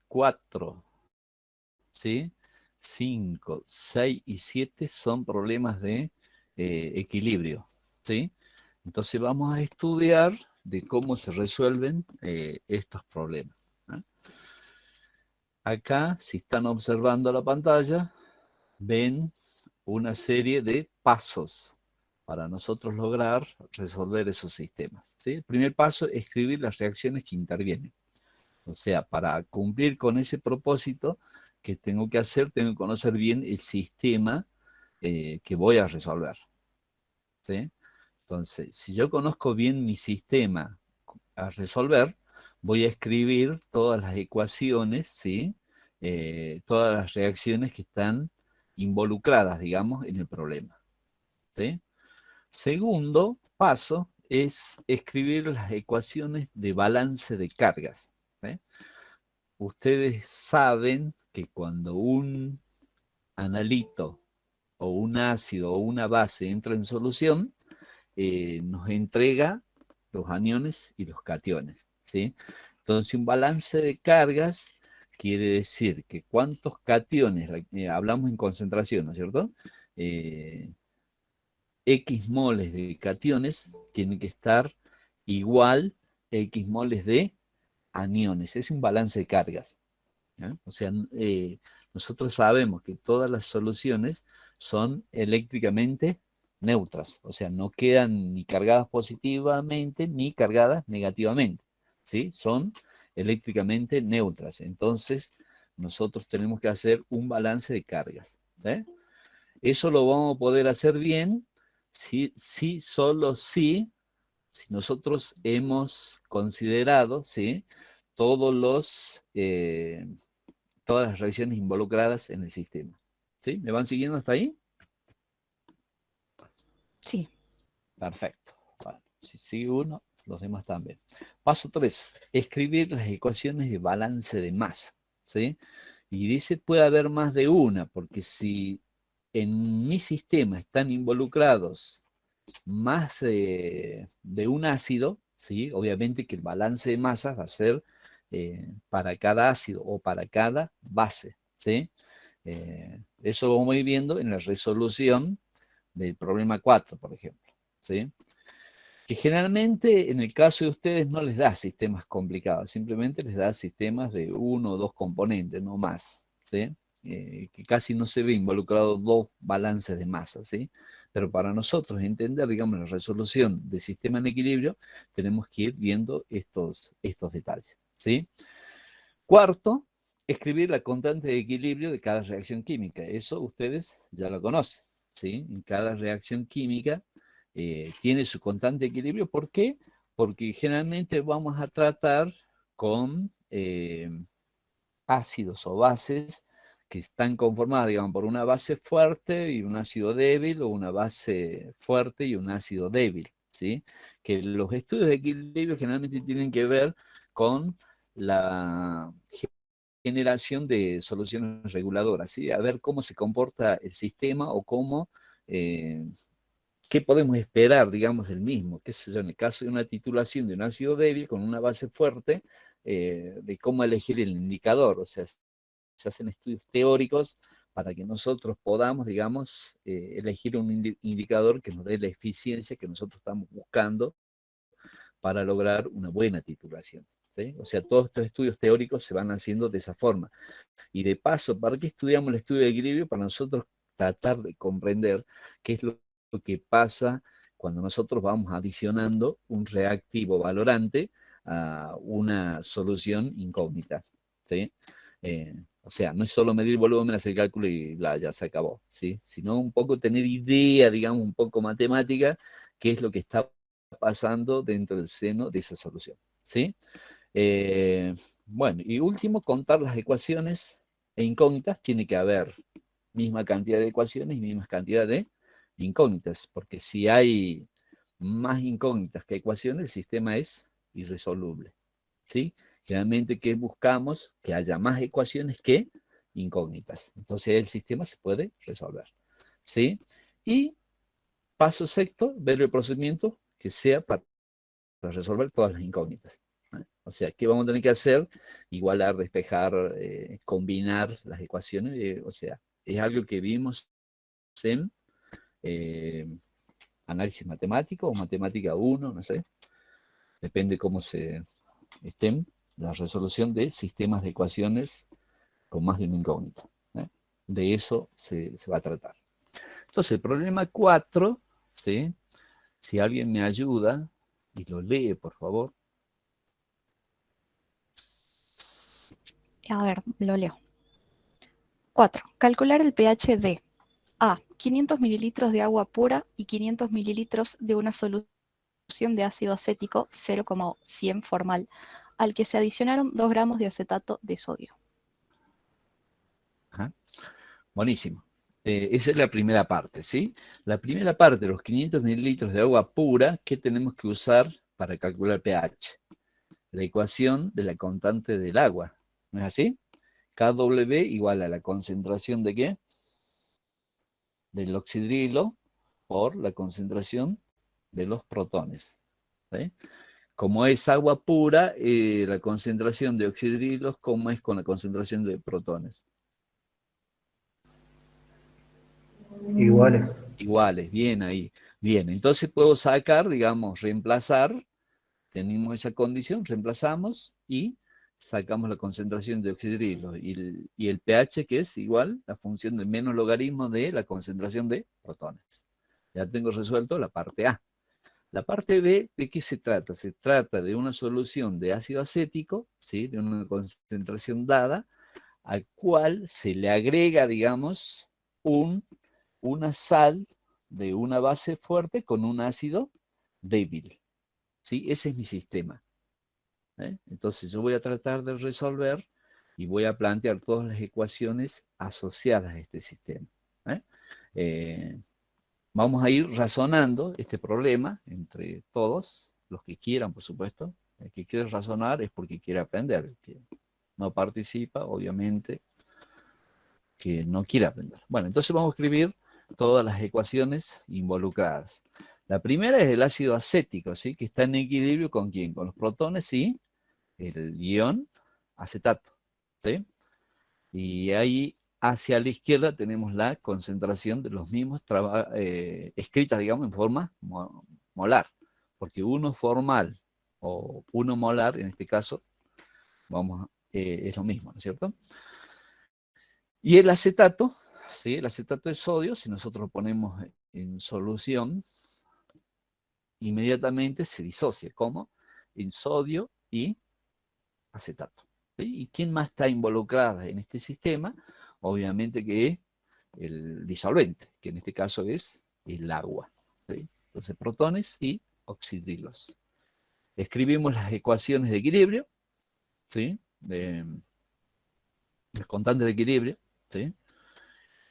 4, ¿sí? 5, 6 y 7 son problemas de equilibrio, ¿sí? Entonces vamos a estudiar de cómo se resuelven estos problemas, ¿no? Acá, si están observando la pantalla, ven una serie de pasos para nosotros lograr resolver esos sistemas, ¿sí? El primer paso es escribir las reacciones que intervienen. O sea, para cumplir con ese propósito que tengo que hacer, tengo que conocer bien el sistema que voy a resolver, ¿sí? Entonces, si yo conozco bien mi sistema a resolver, voy a escribir todas las ecuaciones, ¿sí? Todas las reacciones que están involucradas, digamos, en el problema, ¿sí? Segundo paso es escribir las ecuaciones de balance de cargas, ¿sí? Ustedes saben que cuando un analito o un ácido o una base entra en solución, nos entrega los aniones y los cationes, ¿sí? Entonces, un balance de cargas quiere decir que cuántos cationes, hablamos en concentración, ¿no es cierto? X moles de cationes tiene que estar igual a X moles de aniones. Es un balance de cargas, ¿eh? O sea, nosotros sabemos que todas las soluciones son eléctricamente neutras, o sea, no quedan ni cargadas positivamente ni cargadas negativamente, ¿sí? Son eléctricamente neutras. Entonces, nosotros tenemos que hacer un balance de cargas, ¿eh? Eso lo vamos a poder hacer bien si solo si nosotros hemos considerado, ¿sí? Todos los todas las reacciones involucradas en el sistema. ¿Sí? ¿Me van siguiendo hasta ahí? Sí. Perfecto. Bueno, si sigue uno, los demás también. Paso 3. Escribir las ecuaciones de balance de masa, ¿sí? Y dice puede haber más de una, porque si en mi sistema están involucrados más de un ácido, ¿sí? Obviamente que el balance de masas va a ser para cada ácido o para cada base, ¿sí? Eso lo vamos a ir viendo en la resolución del problema 4, por ejemplo, ¿sí? Que generalmente en el caso de ustedes no les da sistemas complicados, simplemente les da sistemas de uno o dos componentes, no más, ¿sí? Que casi no se ve involucrado dos balances de masa, ¿sí? Pero para nosotros entender, digamos, la resolución de sistema en equilibrio, tenemos que ir viendo estos detalles, ¿sí? Cuarto, escribir la constante de equilibrio de cada reacción química. Eso ustedes ya lo conocen, ¿sí? En cada reacción química tiene su constante de equilibrio. ¿Por qué? Porque generalmente vamos a tratar con ácidos o bases que están conformadas, digamos, por una base fuerte y un ácido débil, o una base fuerte y un ácido débil, ¿sí? Que los estudios de equilibrio generalmente tienen que ver con la generación de soluciones reguladoras, ¿sí? A ver cómo se comporta el sistema o cómo, qué podemos esperar, digamos, del mismo. Qué sé yo, en el caso de una titulación de un ácido débil con una base fuerte, de cómo elegir el indicador. O sea, se hacen estudios teóricos para que nosotros podamos, digamos, elegir un indicador que nos dé la eficiencia que nosotros estamos buscando para lograr una buena titulación, ¿sí? O sea, todos estos estudios teóricos se van haciendo de esa forma. Y de paso, ¿para qué estudiamos el estudio de equilibrio? Para nosotros tratar de comprender qué es lo que pasa cuando nosotros vamos adicionando un reactivo valorante a una solución incógnita, ¿sí? O sea, no es solo medir volumen, hacer cálculo y bla, ya se acabó, ¿sí? Sino un poco tener idea, digamos, un poco matemática, qué es lo que está pasando dentro del seno de esa solución, ¿sí? Eh, bueno, y último, contar las ecuaciones e incógnitas. Tiene que haber misma cantidad de ecuaciones y misma cantidad de incógnitas, porque si hay más incógnitas que ecuaciones, el sistema es irresoluble, ¿sí? Generalmente, ¿qué buscamos? Que haya más ecuaciones que incógnitas. Entonces, el sistema se puede resolver, ¿sí? Y paso sexto, ver el procedimiento que sea para resolver todas las incógnitas, ¿eh? O sea, ¿qué vamos a tener que hacer? Igualar, despejar, combinar las ecuaciones. O sea, es algo que vimos en análisis matemático o matemática 1, no sé. Depende cómo se estén. La resolución de sistemas de ecuaciones con más de una incógnita. De eso se va a tratar. Entonces, el problema 4, ¿sí? Si alguien me ayuda y lo lee, por favor. A ver, lo leo. 4. Calcular el pH de A. 500 mililitros de agua pura y 500 mililitros de una solución de ácido acético 0,100 formal, al que se adicionaron 2 gramos de acetato de sodio. Ajá. Buenísimo. Esa es la primera parte, ¿sí? La primera parte, los 500 mililitros de agua pura, ¿qué tenemos que usar para calcular pH? La ecuación de la constante del agua, ¿no es así? KW igual a la concentración de ¿qué? Del oxidrilo por la concentración de los protones. ¿Sí? Como es agua pura, la concentración de oxidrilos, ¿cómo es con la concentración de protones? Iguales. Iguales, bien ahí. Bien, entonces puedo sacar, digamos, reemplazar, tenemos esa condición, reemplazamos y sacamos la concentración de oxidrilo y el pH que es igual la función del menos logaritmo de la concentración de protones. Ya tengo resuelto la parte A. La parte B, ¿de qué se trata? Se trata de una solución de ácido acético, ¿sí? De una concentración dada, al cual se le agrega, digamos, una sal de una base fuerte con un ácido débil. ¿Sí? Ese es mi sistema. Entonces yo voy a tratar de resolver y voy a plantear todas las ecuaciones asociadas a este sistema. ¿eh? Vamos a ir razonando este problema entre todos, los que quieran, por supuesto. El que quiere razonar es porque quiere aprender. El que no participa, obviamente, que no quiere aprender. Bueno, entonces vamos a escribir todas las ecuaciones involucradas. La primera es el ácido acético, ¿sí? Que está en equilibrio con ¿quién? Con los protones y el ion acetato, ¿sí? Y ahí hacia la izquierda tenemos la concentración de los mismos escritas, digamos, en forma molar, porque uno formal o uno molar, en este caso, es lo mismo, ¿no es cierto? Y el acetato, ¿sí? El acetato de sodio, si nosotros lo ponemos en solución, inmediatamente se disocia, como en sodio y acetato. ¿Sí? ¿Y quién más está involucrada en este sistema? Obviamente que el disolvente, que en este caso es el agua. ¿Sí? Entonces, protones y oxidrilos. Escribimos las ecuaciones de equilibrio, ¿sí? Las constantes de equilibrio, ¿sí?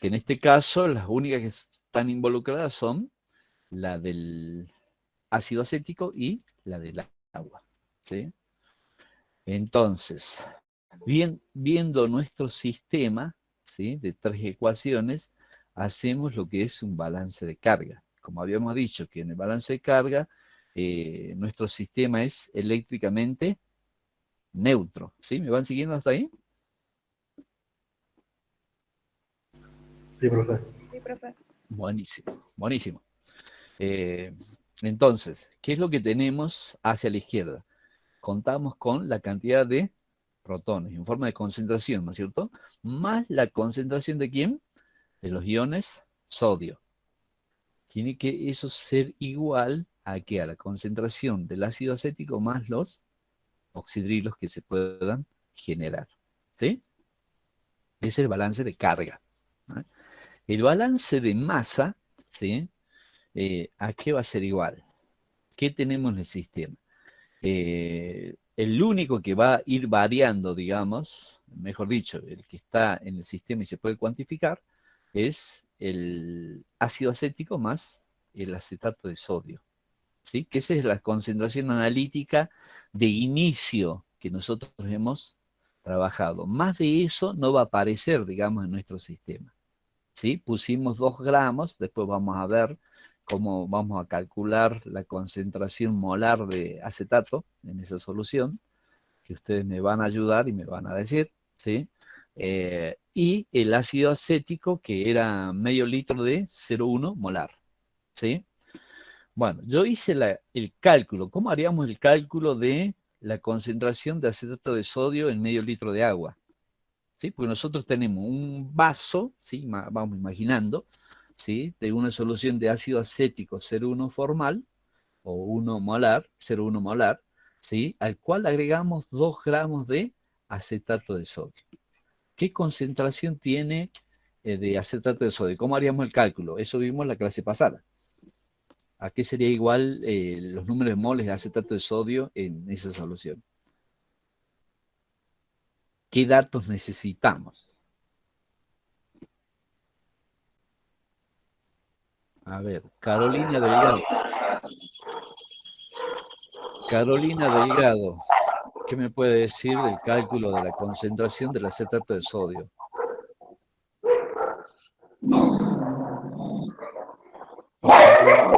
Que en este caso las únicas que están involucradas son la del ácido acético y la del agua. ¿Sí? Entonces, viendo nuestro sistema, ¿sí? De 3 ecuaciones, hacemos lo que es un balance de carga. Como habíamos dicho que en el balance de carga, nuestro sistema es eléctricamente neutro. ¿Sí? ¿Me van siguiendo hasta ahí? Sí, profe. Buenísimo, buenísimo. Entonces, ¿qué es lo que tenemos hacia la izquierda? Contamos con la cantidad de protones en forma de concentración, ¿no es cierto? Más la concentración de ¿quién? De los iones sodio. Tiene que eso ser igual a que a la concentración del ácido acético más los oxidrilos que se puedan generar. ¿Sí? Ese es el balance de carga. ¿No? El balance de masa, ¿sí? ¿A qué va a ser igual? ¿Qué tenemos en el sistema? El único que va a ir variando, digamos, mejor dicho, el que está en el sistema y se puede cuantificar, es el ácido acético más el acetato de sodio. ¿Sí? Que esa es la concentración analítica de inicio que nosotros hemos trabajado. Más de eso no va a aparecer, digamos, en nuestro sistema. ¿Sí? Pusimos 2 gramos, después vamos a ver cómo vamos a calcular la concentración molar de acetato en esa solución, que ustedes me van a ayudar y me van a decir, ¿sí? Y el ácido acético, que era medio litro de 0,1 molar, ¿sí? Bueno, yo hice el cálculo. ¿Cómo haríamos el cálculo de la concentración de acetato de sodio en medio litro de agua? ¿Sí? Porque nosotros tenemos un vaso, ¿sí? Vamos imaginando, ¿sí? De una solución de ácido acético 0,1 formal, o 1 molar, 0,1 molar, ¿sí? Al cual agregamos 2 gramos de acetato de sodio. ¿Qué concentración tiene de acetato de sodio? ¿Cómo haríamos el cálculo? Eso vimos en la clase pasada. ¿A qué sería igual los números de moles de acetato de sodio en esa solución? ¿Qué datos necesitamos? A ver, Carolina Delgado. Carolina Delgado, ¿qué me puede decir del cálculo de la concentración del acetato de sodio? Por favor,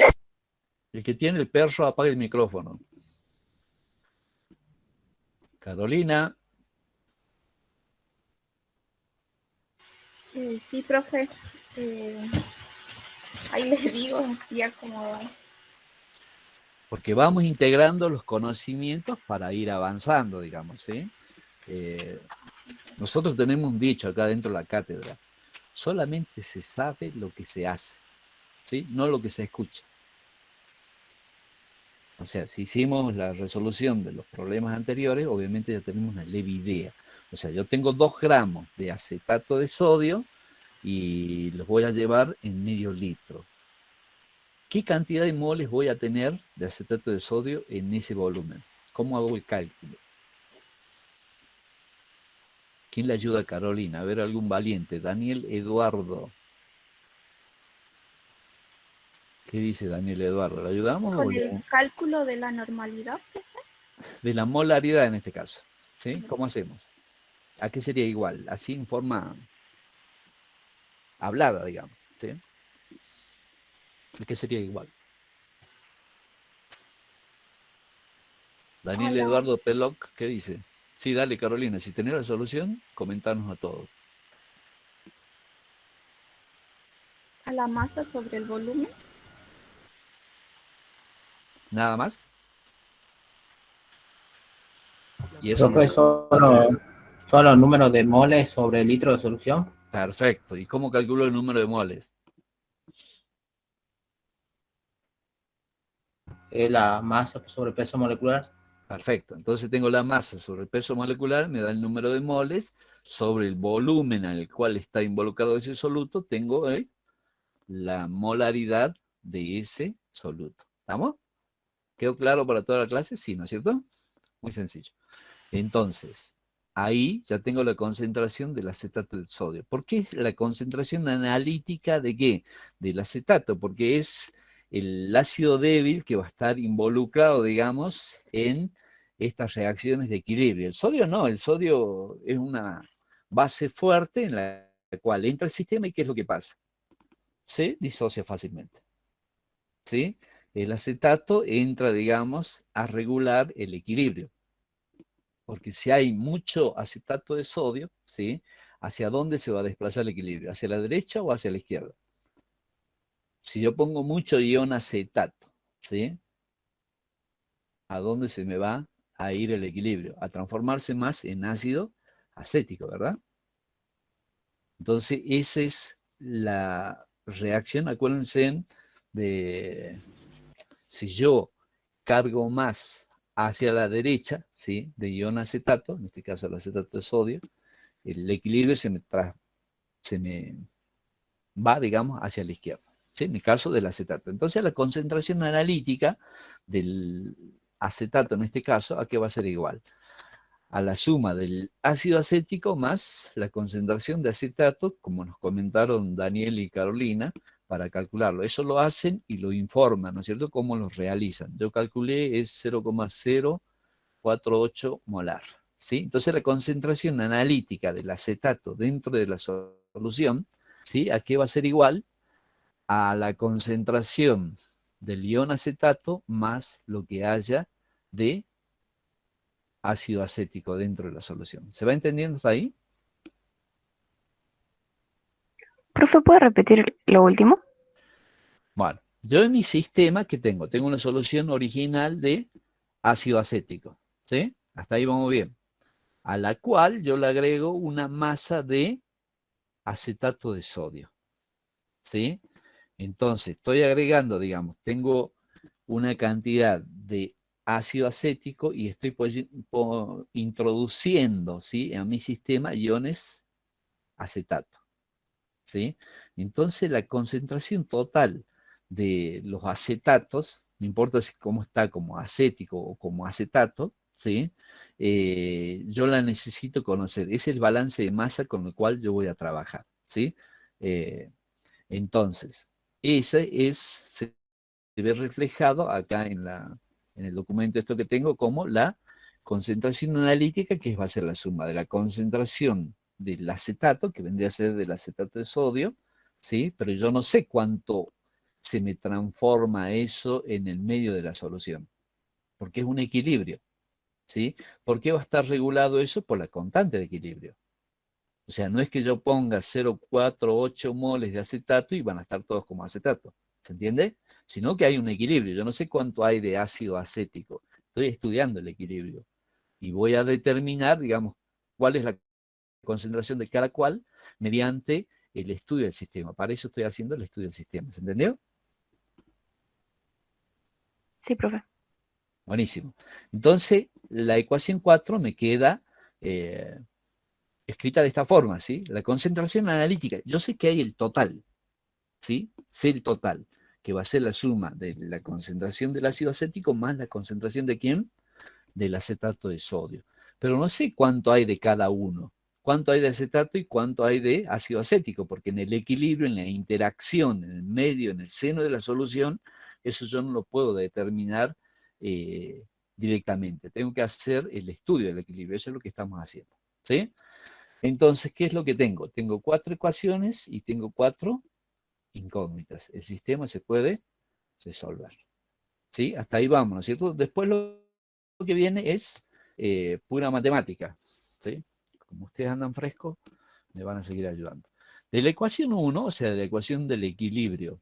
el que tiene el perro apague el micrófono. Carolina. Sí, profe. Ahí les digo, ya como... Porque vamos integrando los conocimientos para ir avanzando, digamos, ¿sí? Nosotros tenemos un dicho acá dentro de la cátedra: solamente se sabe lo que se hace, ¿sí? No lo que se escucha. O sea, si hicimos la resolución de los problemas anteriores, obviamente ya tenemos una leve idea. O sea, yo tengo 2 gramos de acetato de sodio y los voy a llevar en medio litro. ¿Qué cantidad de moles voy a tener de acetato de sodio en ese volumen? ¿Cómo hago el cálculo? ¿Quién le ayuda a Carolina? A ver, algún valiente. Daniel Eduardo. ¿Qué dice Daniel Eduardo? ¿Le ayudamos? Con el cálculo de la normalidad. De la molaridad en este caso, ¿sí? ¿Cómo hacemos? ¿A qué sería igual? Así en forma hablada, digamos, ¿sí? ¿A qué sería igual? Daniel Eduardo Peloc, ¿qué dice? Sí, dale, Carolina, si tenés la solución, comentanos a todos. A la masa sobre el volumen. ¿Nada más? Y eso Profe, son los números de moles sobre el litro de solución. Perfecto. ¿Y cómo calculo el número de moles? Es la masa sobre peso molecular. Perfecto. Entonces tengo la masa sobre el peso molecular, me da el número de moles, sobre el volumen en el cual está involucrado ese soluto, tengo la molaridad de ese soluto. ¿Estamos? ¿Quedó claro para toda la clase? Sí, ¿no es cierto? Muy sencillo. Entonces, ahí ya tengo la concentración del acetato de sodio. ¿Por qué es la concentración analítica de qué? Del acetato, porque es el ácido débil que va a estar involucrado, digamos, en estas reacciones de equilibrio. El sodio no, el sodio es una base fuerte en la cual entra el sistema y ¿qué es lo que pasa? Se disocia fácilmente, ¿sí? El acetato entra, digamos, a regular el equilibrio. Porque si hay mucho acetato de sodio, ¿sí? ¿Hacia dónde se va a desplazar el equilibrio? ¿Hacia la derecha o hacia la izquierda? Si yo pongo mucho ion acetato, ¿sí? ¿A dónde se me va a ir el equilibrio? A transformarse más en ácido acético, ¿verdad? Entonces, esa es la reacción. Acuérdense de si yo cargo más hacia la derecha, ¿sí? De ion acetato, en este caso el acetato de sodio, el equilibrio se me va, digamos, hacia la izquierda, ¿sí? En el caso del acetato. Entonces la concentración analítica del acetato, en este caso, ¿a qué va a ser igual? A la suma del ácido acético más la concentración de acetato, como nos comentaron Daniel y Carolina, para calcularlo. Eso lo hacen y lo informan, ¿no es cierto? ¿Cómo lo realizan? Yo calculé es 0,048 molar, ¿sí? Entonces la concentración analítica del acetato dentro de la solución, ¿sí? ¿A qué va a ser igual? A la concentración del ion acetato más lo que haya de ácido acético dentro de la solución. ¿Se va entendiendo hasta ahí? Profe, ¿puede repetir lo último? Bueno, yo en mi sistema, ¿qué tengo? Tengo una solución original de ácido acético, ¿sí? Hasta ahí vamos bien. A la cual yo le agrego una masa de acetato de sodio, ¿sí? Entonces, estoy agregando, digamos, tengo una cantidad de ácido acético y estoy introduciendo, ¿sí?, en mi sistema iones acetato, ¿sí? Entonces, la concentración total de los acetatos, no importa si cómo está, como acético o como acetato, ¿sí? Yo la necesito conocer. Es el balance de masa con el cual yo voy a trabajar, ¿sí? Entonces, se ve reflejado acá en el documento esto que tengo como la concentración analítica, que va a ser la suma de la concentración del acetato, que vendría a ser del acetato de sodio, ¿sí? Pero yo no sé cuánto se me transforma eso en el medio de la solución, porque es un equilibrio, ¿sí? ¿Por qué va a estar regulado eso? Por la constante de equilibrio. O sea, no es que yo ponga 0,48 moles de acetato y van a estar todos como acetato. ¿Se entiende? Sino que hay un equilibrio. Yo no sé cuánto hay de ácido acético. Estoy estudiando el equilibrio. Y voy a determinar, digamos, cuál es la concentración de cada cual mediante el estudio del sistema. Para eso estoy haciendo el estudio del sistema. ¿Se entendió? Sí, profe. Buenísimo. Entonces, la ecuación 4 me queda escrita de esta forma, ¿sí? La concentración analítica. Yo sé que hay el total, ¿sí? Sé el total, que va a ser la suma de la concentración del ácido acético más la concentración de ¿quién? Del acetato de sodio. Pero no sé cuánto hay de cada uno. Cuánto hay de acetato y cuánto hay de ácido acético, porque en el equilibrio, en la interacción, en el medio, en el seno de la solución, eso yo no lo puedo determinar directamente. Tengo que hacer el estudio del equilibrio. Eso es lo que estamos haciendo, ¿sí? Entonces, ¿qué es lo que tengo? Tengo 4 ecuaciones y tengo 4 incógnitas. El sistema se puede resolver, ¿sí? Hasta ahí vamos, ¿no es cierto? Después lo que viene es pura matemática, ¿sí? Como ustedes andan frescos, me van a seguir ayudando. De la ecuación 1, o sea, de la ecuación del equilibrio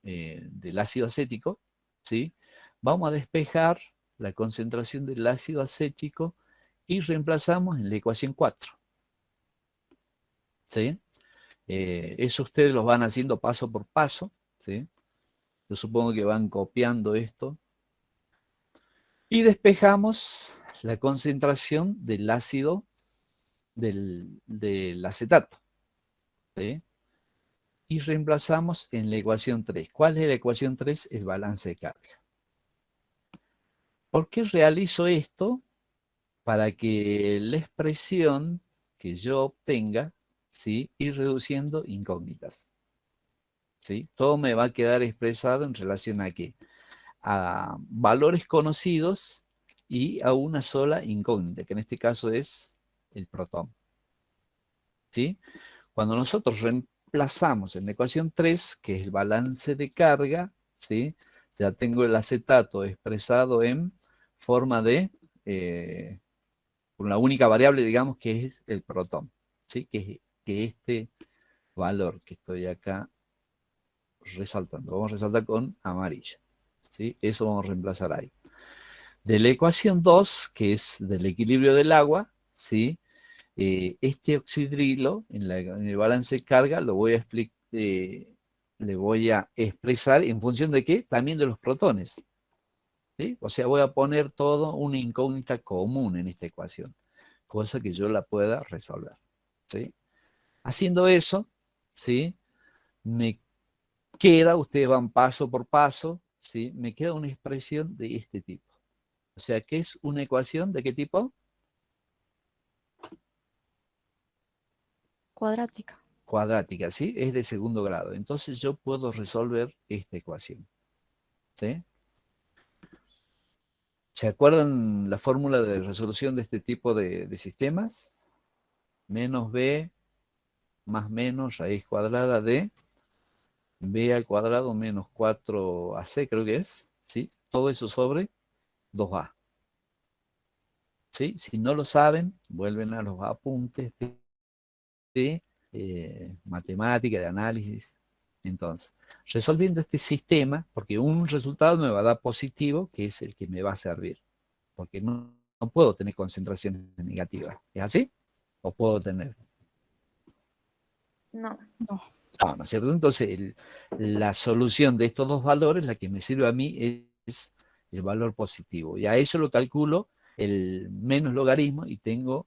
del ácido acético, ¿sí? Vamos a despejar la concentración del ácido acético y reemplazamos en la ecuación 4, ¿sí? Eso ustedes lo van haciendo paso por paso, ¿sí? Yo supongo que van copiando esto. Y despejamos la concentración del ácido del acetato, ¿sí? Y reemplazamos en la ecuación 3. ¿Cuál es la ecuación 3? El balance de carga. ¿Por qué realizo esto? Para que la expresión que yo obtenga, ¿sí?, ir reduciendo incógnitas, ¿sí? Todo me va a quedar expresado en relación a qué? A valores conocidos y a una sola incógnita, que en este caso es el protón, ¿sí? Cuando nosotros reemplazamos en la ecuación 3, que es el balance de carga, ¿sí?, ya tengo el acetato expresado en forma de, con la única variable, digamos, que es el protón, ¿sí? Que este valor que estoy acá resaltando, vamos a resaltar con amarillo, ¿sí? Eso vamos a reemplazar ahí. De la ecuación 2, que es del equilibrio del agua, ¿sí? Este oxidrilo en el balance de carga lo voy a le voy a expresar en función de qué? También de los protones, ¿sí? O sea, voy a poner todo una incógnita común en esta ecuación, cosa que yo la pueda resolver, ¿sí? Haciendo eso, ¿sí?, me queda, ustedes van paso por paso, ¿sí?, me queda una expresión de este tipo. O sea, ¿qué es una ecuación de qué tipo? Cuadrática. Cuadrática, ¿sí? Es de segundo grado. Entonces yo puedo resolver esta ecuación, ¿sí? ¿Se acuerdan la fórmula de resolución de este tipo de sistemas? Menos b más menos raíz cuadrada de b al cuadrado menos 4ac, creo que es, ¿sí? Todo eso sobre 2a. ¿sí? Si no lo saben, vuelven a los apuntes de matemática, de análisis. Entonces, resolviendo este sistema, porque un resultado me va a dar positivo, que es el que me va a servir, porque no puedo tener concentraciones negativas. ¿Es así? ¿O puedo tener? No. No. No, ¿no es cierto? Entonces, la solución de estos dos valores, la que me sirve a mí es el valor positivo. Y a eso lo calculo el menos logaritmo y tengo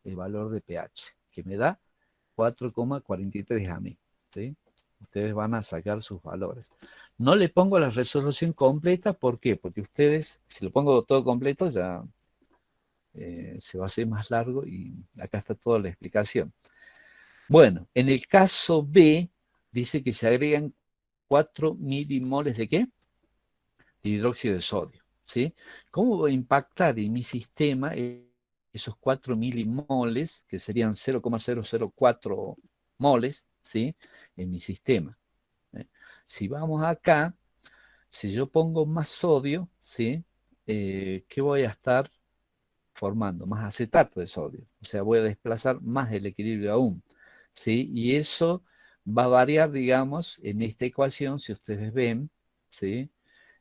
el valor de pH, que me da 4,43 a mí, ¿sí? Ustedes van a sacar sus valores. No le pongo la resolución completa, ¿por qué? Porque ustedes, si lo pongo todo completo, ya se va a hacer más largo y acá está toda la explicación. Bueno, en el caso B, dice que se agregan 4 milimoles ¿de qué? De hidróxido de sodio, ¿sí? ¿Cómo va a impactar en mi sistema esos 4 milimoles, que serían 0,004 moles, ¿sí? En mi sistema. Si vamos acá, si yo pongo más sodio, ¿sí? ¿Qué voy a estar formando? Más acetato de sodio. O sea, voy a desplazar más el equilibrio aún, ¿sí? Y eso va a variar, digamos, en esta ecuación, si ustedes ven, ¿sí?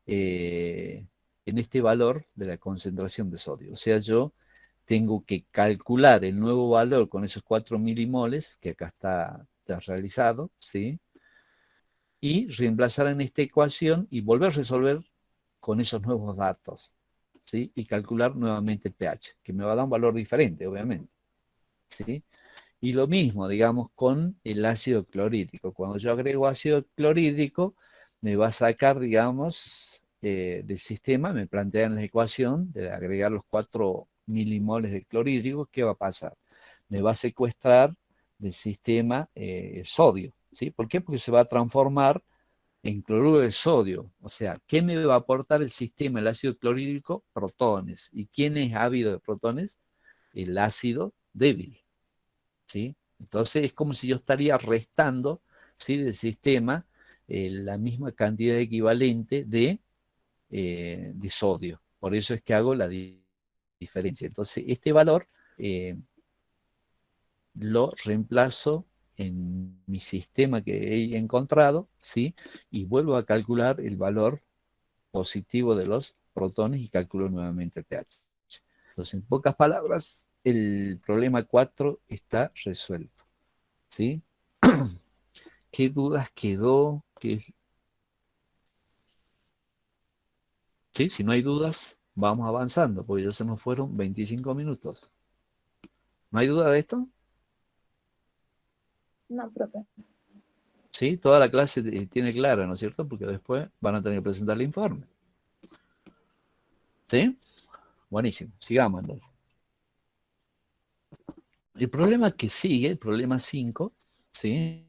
En este valor de la concentración de sodio. O sea, yo tengo que calcular el nuevo valor con esos 4 milimoles, que acá está ya realizado, ¿sí? Y reemplazar en esta ecuación y volver a resolver con esos nuevos datos, ¿sí? Y calcular nuevamente el pH, que me va a dar un valor diferente, obviamente, ¿sí? Y lo mismo, digamos, con el ácido clorhídrico. Cuando yo agrego ácido clorhídrico, me va a sacar, digamos, del sistema, me plantean la ecuación de agregar los 4 milimoles de clorhídrico, ¿qué va a pasar? Me va a secuestrar del sistema el sodio, ¿sí? ¿Por qué? Porque se va a transformar en cloruro de sodio. O sea, ¿qué me va a aportar el sistema, el ácido clorhídrico? Protones. ¿Y quién es ávido de protones? El ácido débil, ¿sí? Entonces es como si yo estaría restando, ¿sí? Del sistema la misma cantidad equivalente de sodio. Por eso es que hago la diferencia. Entonces este valor lo reemplazo en mi sistema que he encontrado, ¿sí? Y vuelvo a calcular el valor positivo de los protones y calculo nuevamente el pH. Entonces, en pocas palabras, el problema 4 está resuelto, ¿sí? ¿Qué dudas quedó? ¿Sí? Si no hay dudas, vamos avanzando, porque ya se nos fueron 25 minutos. ¿No hay duda de esto? No, profe. Sí, toda la clase tiene clara, ¿no es cierto? Porque después van a tener que presentar el informe. ¿Sí? Buenísimo, sigamos entonces. El problema que sigue, el problema 5, ¿sí?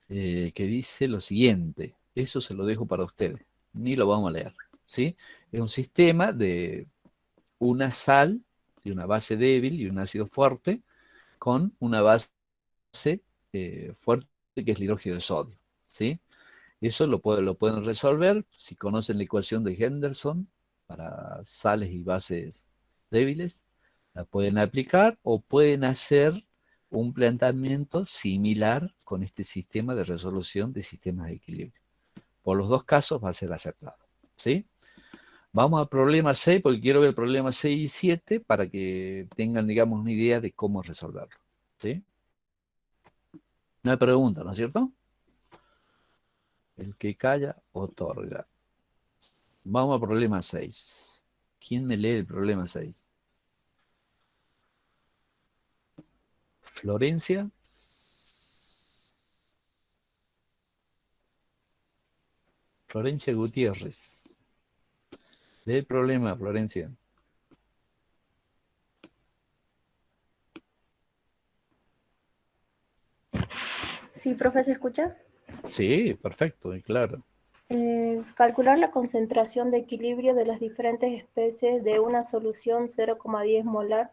Que dice lo siguiente, eso se lo dejo para ustedes, ni lo vamos a leer, ¿sí? Es un sistema de una sal, de una base débil y un ácido fuerte, con una base fuerte que es el hidróxido de sodio, ¿sí? Eso lo pueden resolver si conocen la ecuación de Henderson para sales y bases débiles. La pueden aplicar o pueden hacer un planteamiento similar con este sistema de resolución de sistemas de equilibrio. Por los dos casos va a ser aceptado, ¿sí? Vamos al problema 6 porque quiero ver el problema 6 y 7 para que tengan, digamos, una idea de cómo resolverlo, ¿sí? No hay pregunta, ¿no es cierto? El que calla, otorga. Vamos al problema 6. ¿Quién me lee el problema 6? Florencia. Florencia Gutiérrez. Lee el problema, Florencia. Sí, profe, ¿se escucha? Sí, perfecto, y claro. Calcular la concentración de equilibrio de las diferentes especies de una solución 0,10 molar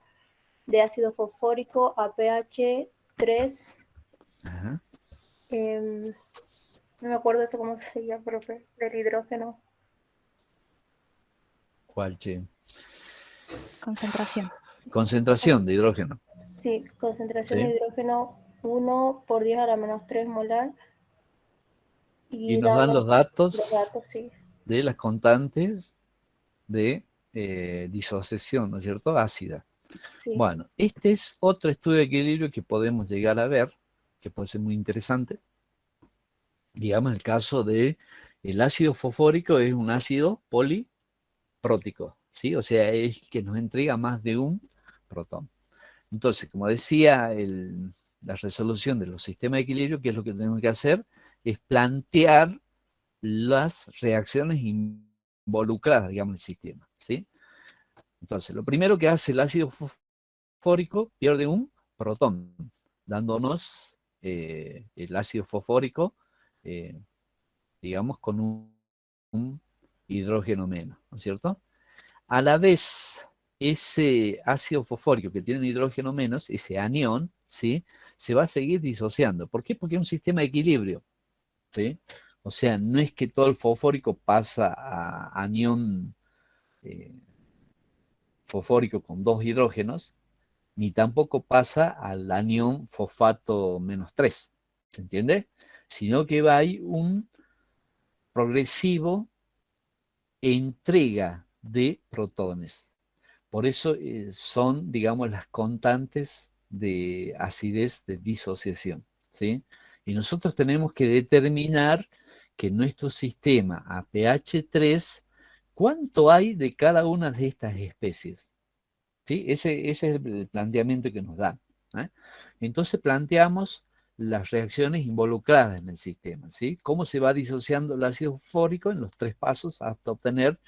de ácido fosfórico a pH 3. Ajá. No me acuerdo eso cómo se llama, profe, del hidrógeno. ¿Cuál, che? Concentración. Concentración de hidrógeno. Sí, concentración ¿Sí? de hidrógeno 1 por 10 a la menos 3 molar. Y Y nos dan los los datos datos, sí. de las constantes de disociación, ¿no es cierto? Ácida. Sí. Bueno, este es otro estudio de equilibrio que podemos llegar a ver, que puede ser muy interesante. Digamos, el caso de el ácido fosfórico es un ácido poliprótico, ¿sí? O sea, es que nos entrega más de un protón. Entonces, como decía, la resolución de los sistemas de equilibrio, ¿qué es lo que tenemos que hacer? Es plantear las reacciones involucradas, digamos, en el sistema, ¿sí? Entonces, lo primero que hace el ácido fosfórico, pierde un protón, dándonos el ácido fosfórico, digamos, con un hidrógeno menos, ¿no es cierto? A la vez, ese ácido fosfórico que tiene un hidrógeno menos, ese anión, ¿sí? Se va a seguir disociando. ¿Por qué? Porque es un sistema de equilibrio, ¿sí? O sea, no es que todo el fosfórico pasa a anión fosfórico con dos hidrógenos, ni tampoco pasa al anión fosfato menos 3, ¿se entiende? Sino que va ahí un progresivo entrega de protones. Por eso son, digamos, las constantes de acidez de disociación, ¿sí? Y nosotros tenemos que determinar que nuestro sistema a pH 3, ¿cuánto hay de cada una de estas especies? ¿Sí? Ese es el planteamiento que nos da. ¿eh? Entonces planteamos las reacciones involucradas en el sistema, ¿sí? Cómo se va disociando el ácido fosfórico en los 3 pasos hasta obtener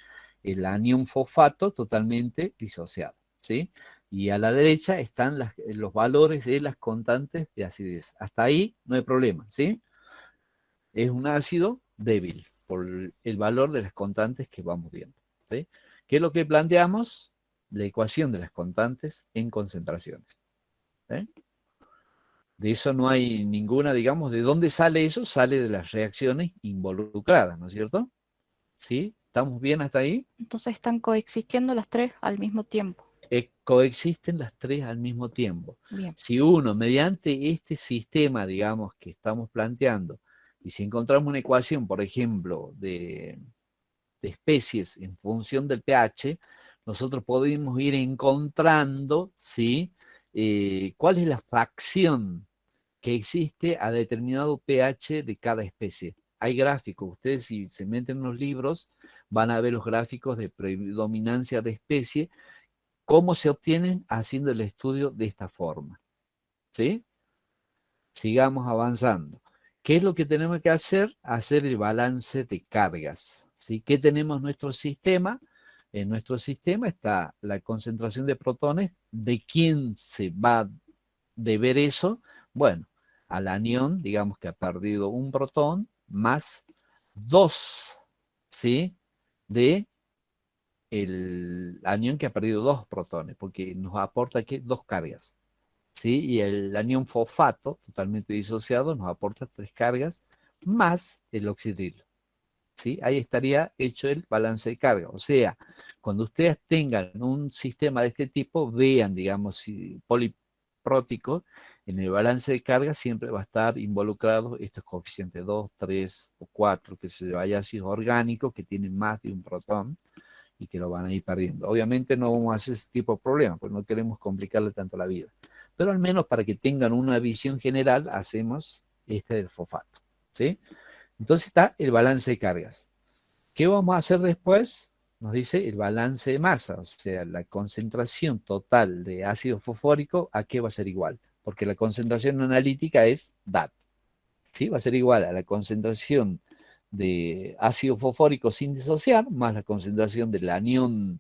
el anión fosfato totalmente disociado, ¿sí? Y a la derecha están los valores de las constantes de acidez. Hasta ahí no hay problema, ¿sí? Es un ácido débil por el valor de las constantes que vamos viendo, ¿sí? ¿Qué es lo que planteamos? La ecuación de las constantes en concentraciones. ¿eh? De eso no hay ninguna, digamos, ¿de dónde sale eso? Sale de las reacciones involucradas, ¿no es cierto? ¿Sí? ¿Estamos bien hasta ahí? Entonces están coexistiendo las tres al mismo tiempo. Coexisten las 3 al mismo tiempo. Bien. Si uno, mediante este sistema, digamos, que estamos planteando, y si encontramos una ecuación, por ejemplo, de especies en función del pH, nosotros podemos ir encontrando, ¿sí? Cuál es la fracción que existe a determinado pH de cada especie. Hay gráficos, ustedes si se meten en los libros van a ver los gráficos de predominancia de especie, cómo se obtienen haciendo el estudio de esta forma. ¿Sí? Sigamos avanzando. ¿Qué es lo que tenemos que hacer? Hacer el balance de cargas. ¿Sí? ¿Qué tenemos en nuestro sistema? En nuestro sistema está la concentración de protones. ¿De quién se va a deber eso? Bueno, al anión, digamos que ha perdido un protón, más 2, ¿sí? De el anión que ha perdido 2 protones, porque nos aporta aquí 2 cargas. ¿Sí? Y el anión fosfato, totalmente disociado, nos aporta 3 cargas, más el oxidrilo. ¿Sí? Ahí estaría hecho el balance de carga. O sea, cuando ustedes tengan un sistema de este tipo, vean, digamos, si poliprótico, en el balance de carga siempre va a estar involucrado estos coeficientes 2, 3 o 4, que se vaya ácidos orgánicos que tienen más de un protón y que lo van a ir perdiendo. Obviamente no vamos a hacer ese tipo de problemas, porque no queremos complicarle tanto la vida. Pero al menos para que tengan una visión general, hacemos este del fosfato. ¿Sí? Entonces está el balance de cargas. ¿Qué vamos a hacer después? Nos dice el balance de masa, o sea, la concentración total de ácido fosfórico, ¿a qué va a ser igual? Porque la concentración analítica es DAT. ¿Sí? Va a ser igual a la concentración de ácido fosfórico sin disociar, más la concentración del anión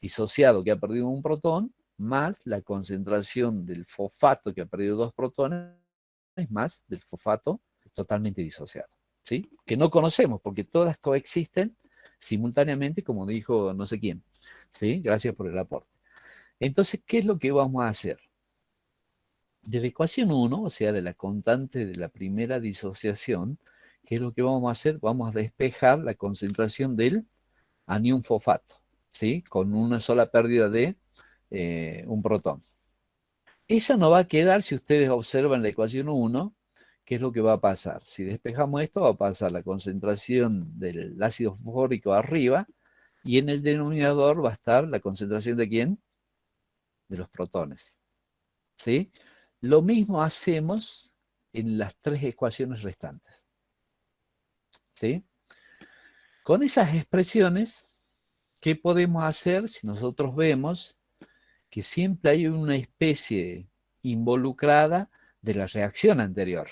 disociado que ha perdido un protón, más la concentración del fosfato que ha perdido 2 protones, más del fosfato totalmente disociado, ¿sí? Que no conocemos porque todas coexisten simultáneamente, como dijo no sé quién, ¿sí? Gracias por el aporte. Entonces, ¿qué es lo que vamos a hacer? De la ecuación 1, o sea, de la constante de la primera disociación, ¿qué es lo que vamos a hacer? Vamos a despejar la concentración del anión fosfato, ¿sí? Con una sola pérdida de un protón. Esa no va a quedar si ustedes observan la ecuación 1, ¿qué es lo que va a pasar? Si despejamos esto, va a pasar la concentración del ácido fosfórico arriba, y en el denominador va a estar la concentración ¿de quién? De los protones. ¿Sí? Lo mismo hacemos en las 3 ecuaciones restantes. ¿Sí? Con esas expresiones, ¿qué podemos hacer si nosotros vemos que siempre hay una especie involucrada de la reacción anterior?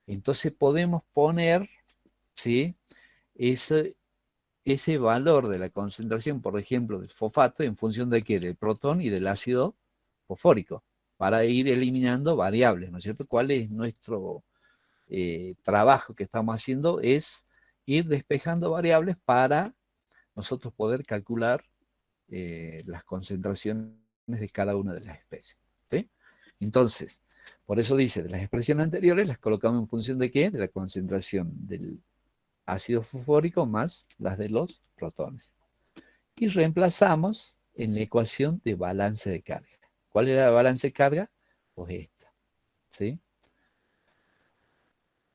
Entonces podemos poner, ¿sí?, ese valor de la concentración, por ejemplo, del fosfato, en función de qué, del protón y del ácido fosfórico, para ir eliminando variables, ¿no es cierto? ¿Cuál es nuestro trabajo que estamos haciendo? Es ir despejando variables para nosotros poder calcular las concentraciones de cada una de las especies. ¿Sí? Entonces, por eso dice, de las expresiones anteriores las colocamos en función de ¿qué? De la concentración del ácido fosfórico más las de los protones. Y reemplazamos en la ecuación de balance de carga. ¿Cuál era la balance de carga? Pues esta. ¿Sí?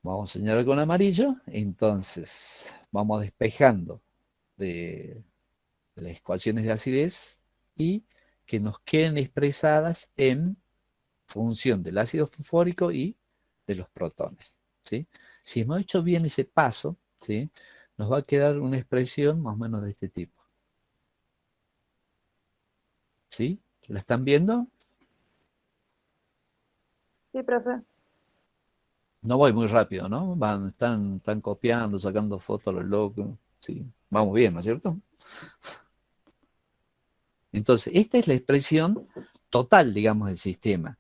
Vamos a señalar con amarillo. Entonces, vamos despejando de las ecuaciones de acidez y que nos queden expresadas en función del ácido fosfórico y de los protones. ¿Sí? Si hemos hecho bien ese paso, ¿sí?, nos va a quedar una expresión más o menos de este tipo. ¿Sí? ¿La están viendo? Sí, profe. No voy muy rápido, ¿no? Están copiando, sacando fotos a los locos. Sí, vamos bien, ¿no es cierto? Entonces, esta es la expresión total, digamos, del sistema.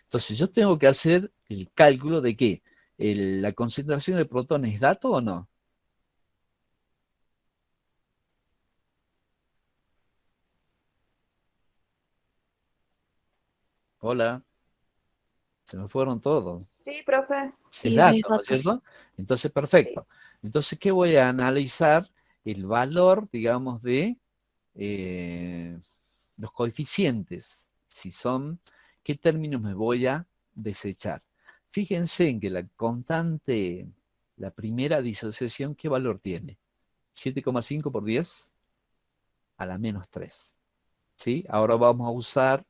Entonces, yo tengo que hacer el cálculo de qué. ¿La concentración de protones es dato o no? Hola, se me fueron todos. Sí, profe. Es Sí, dato, es ¿no es dato. cierto? Entonces, perfecto. Entonces, ¿qué voy a analizar? El valor, digamos, de los coeficientes. Si son, ¿qué términos me voy a desechar? Fíjense en que la constante, la primera disociación, ¿qué valor tiene? 7,5 por 10 a la menos 3. ¿Sí? Ahora vamos a usar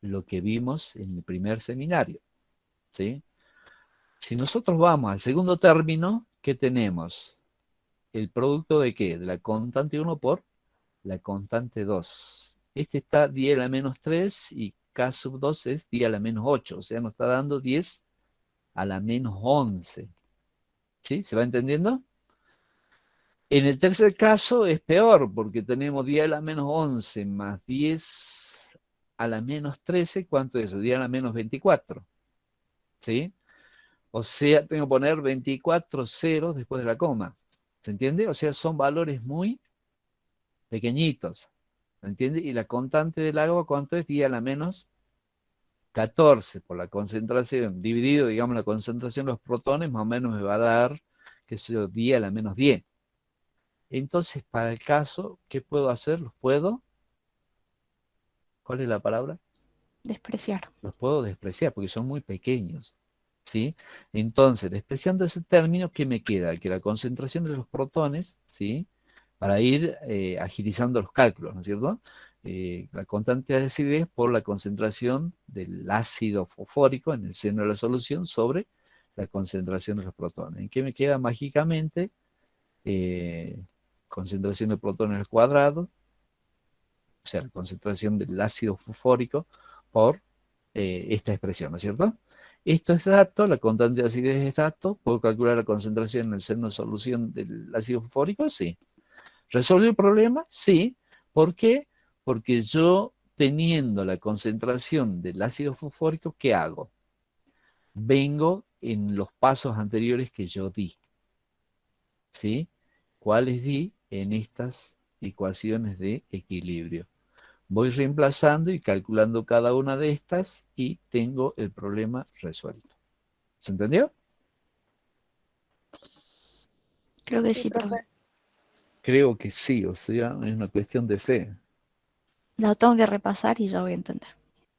lo que vimos en el primer seminario. ¿Sí? Si nosotros vamos al segundo término, ¿qué tenemos? ¿El producto de qué? De la constante 1 por la constante 2. Este está 10 a la menos 3 y K sub 2 es 10 a la menos 8. O sea, nos está dando 10 a la menos 11. ¿Sí? ¿Se va entendiendo? En el tercer caso es peor, porque tenemos 10 a la menos 11 más 10 a la menos 13. ¿Cuánto es eso? 10 a la menos 24. ¿Sí? O sea, tengo que poner 24 ceros después de la coma. ¿Se entiende? O sea, son valores muy pequeñitos. ¿Se entiende? Y la constante del agua, ¿cuánto es? 10 a la menos 14 por la concentración, dividido, digamos, la concentración de los protones, más o menos me va a dar, qué sé yo, 10 a la menos 10. Entonces, para el caso, ¿qué puedo hacer? Los puedo, ¿cuál es la palabra? Despreciar. Los puedo despreciar porque son muy pequeños. ¿Sí? Entonces, despreciando ese término, ¿qué me queda? Que la concentración de los protones, ¿sí?, para ir agilizando los cálculos, ¿no es cierto? La constante de acidez por la concentración del ácido fosfórico en el seno de la solución sobre la concentración de los protones. ¿En qué me queda mágicamente? Concentración de protones al cuadrado, o sea, la concentración del ácido fosfórico por esta expresión, ¿no es cierto? Esto es dato, la constante de acidez es dato. ¿Puedo calcular la concentración en el seno de solución del ácido fosfórico? Sí. ¿Resolvió el problema? Sí. ¿Por qué? Porque yo, teniendo la concentración del ácido fosfórico, ¿qué hago? Vengo en los pasos anteriores que yo di. ¿Sí? ¿Cuáles di? En estas ecuaciones de equilibrio. Voy reemplazando y calculando cada una de estas y tengo el problema resuelto. ¿Se entendió? Creo que Sí, sí, profe. profe. Creo que sí, o sea, es una cuestión de fe. Lo tengo que repasar y ya voy a entender.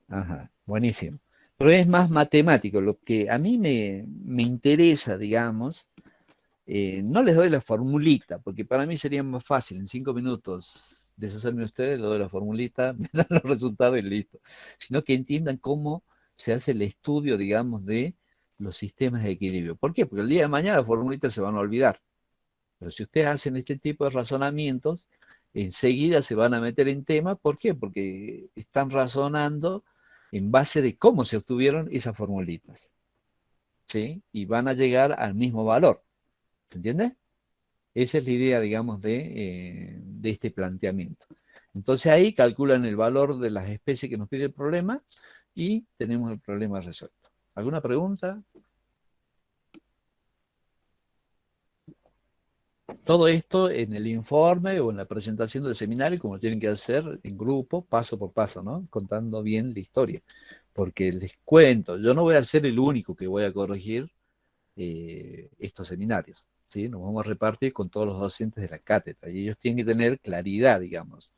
Ajá, buenísimo. Pero es más matemático. Lo que a mí me interesa, digamos, no les doy la formulita, porque para mí sería más fácil en 5 minutos deshacerme de ustedes, les doy la formulita, me dan los resultados y listo. Sino que entiendan cómo se hace el estudio, digamos, de los sistemas de equilibrio. ¿Por qué? Porque el día de mañana las formulitas se van a olvidar. Pero si ustedes hacen este tipo de razonamientos, enseguida se van a meter en tema. ¿Por qué? Porque están razonando en base de cómo se obtuvieron esas formulitas, ¿sí? Y van a llegar al mismo valor. ¿Se entiende? Esa es la idea, digamos, de este planteamiento. Entonces ahí calculan el valor de las especies que nos pide el problema y tenemos el problema resuelto. ¿Alguna pregunta? Todo esto en el informe o en la presentación del seminario, como tienen que hacer en grupo, paso por paso, ¿no? Contando bien la historia. Porque les cuento, yo no voy a ser el único que voy a corregir estos seminarios, ¿sí? Nos vamos a repartir con todos los docentes de la cátedra y ellos tienen que tener claridad, digamos,